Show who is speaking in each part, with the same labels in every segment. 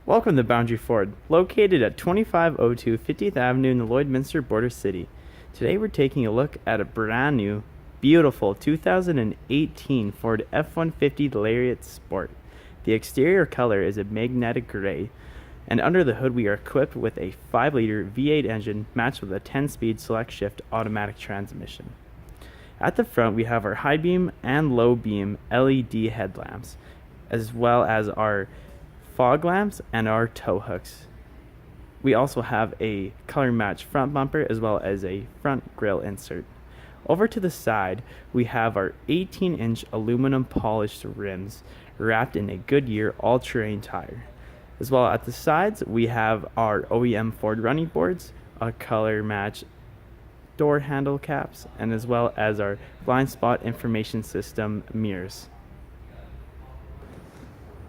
Speaker 1: Welcome to Boundary Ford, located at 2502 50th Avenue in the Lloydminster Border City. Today we're taking a look at a brand new, beautiful 2018 Ford F-150 Lariat Sport. The exterior color is a magnetic gray, and under the hood we are equipped with a 5-liter V8 engine matched with a 10-speed select-shift automatic transmission. At the front we have our high beam and low beam LED headlamps, as well as our fog lamps and our tow hooks. We also have a color matched front bumper as well as a front grille insert. Over to the side, we have our 18-inch aluminum polished rims wrapped in a Goodyear all-terrain tire. As well at the sides, we have our OEM Ford running boards, a color matched door handle caps, and as well as our blind spot information system mirrors.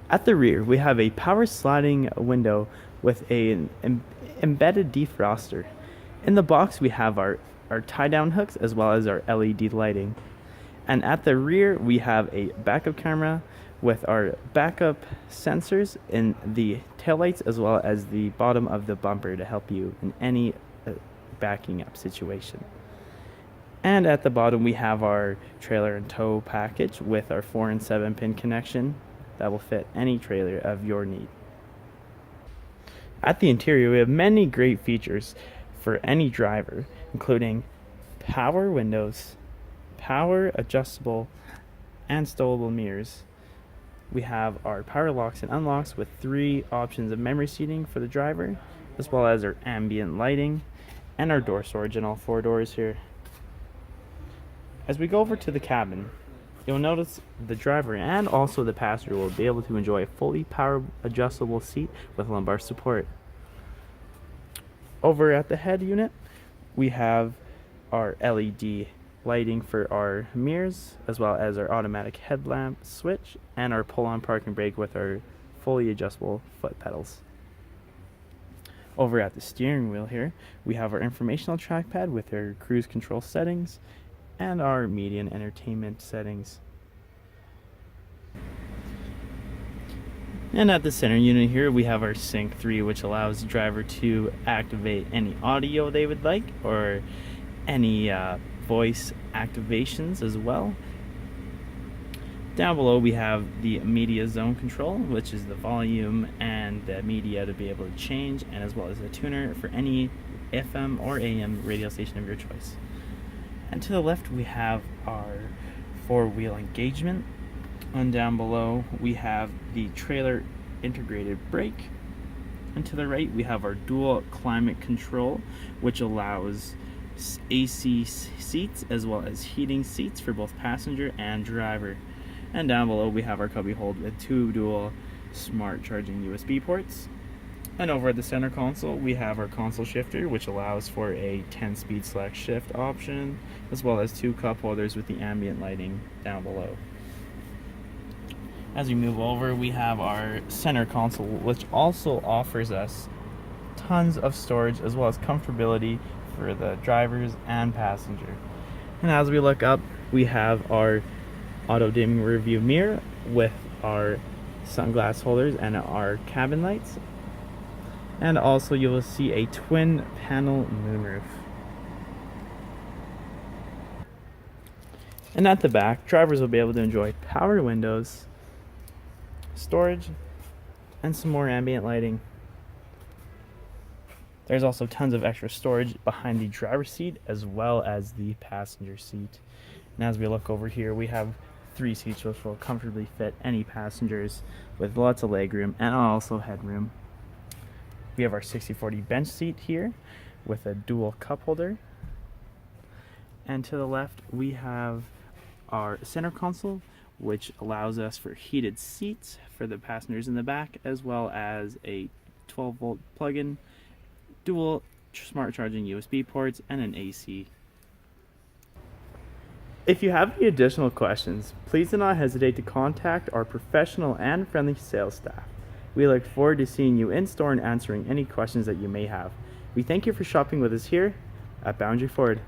Speaker 1: At the rear, we have a power sliding window with an embedded defroster. In the box, we have our tie-down hooks as well as our LED lighting. And at the rear, we have a backup camera with our backup sensors in the taillights as well as the bottom of the bumper to help you in any backing up situation. And at the bottom, we have our trailer and tow package with our 4 and 7 pin connection that will fit any trailer of your need. At the interior, we have many great features for any driver, including power windows, power adjustable and stowable mirrors. We have our power locks and unlocks with 3 options of memory seating for the driver, as well as our ambient lighting and our door storage in all 4 doors here. As we go over to the cabin, you'll notice the driver and also the passenger will be able to enjoy a fully power adjustable seat with lumbar support. Over at the head unit, we have our LED lighting for our mirrors, as well as our automatic headlamp switch and our pull-on parking brake with our fully adjustable foot pedals. Over at the steering wheel here, we have our informational trackpad with our cruise control settings and our media and entertainment settings. And at the center unit here, we have our Sync 3, which allows the driver to activate any audio they would like or any voice activations as well. Down below, we have the media zone control, which is the volume and the media to be able to change, and as well as a tuner for any FM or AM radio station of your choice. And to the left, we have our 4-wheel engagement. And down below, we have the trailer integrated brake. And to the right, we have our dual climate control, which allows AC seats as well as heating seats for both passenger and driver. And down below, we have our cubby hold with 2 dual smart charging USB ports. And over at the center console, we have our console shifter, which allows for a 10-speed select shift option, as well as 2 cup holders with the ambient lighting down below. As we move over, we have our center console, which also offers us tons of storage as well as comfortability for the drivers and passenger. And as we look up, we have our auto dimming rearview mirror with our sunglass holders and our cabin lights. And also you will see a twin panel moonroof. And at the back, drivers will be able to enjoy power windows, storage, and some more ambient lighting. There's also tons of extra storage behind the driver's seat as well as the passenger seat. And as we look over here, we have 3 seats which will comfortably fit any passengers with lots of legroom and also headroom. We have our 60/40 bench seat here with a dual cup holder. And to the left, we have our center console, which allows us for heated seats for the passengers in the back, as well as a 12-volt plug-in, dual smart charging USB ports, and an AC. If you have any additional questions, please do not hesitate to contact our professional and friendly sales staff. We look forward to seeing you in store and answering any questions that you may have. We thank you for shopping with us here at Boundary Ford.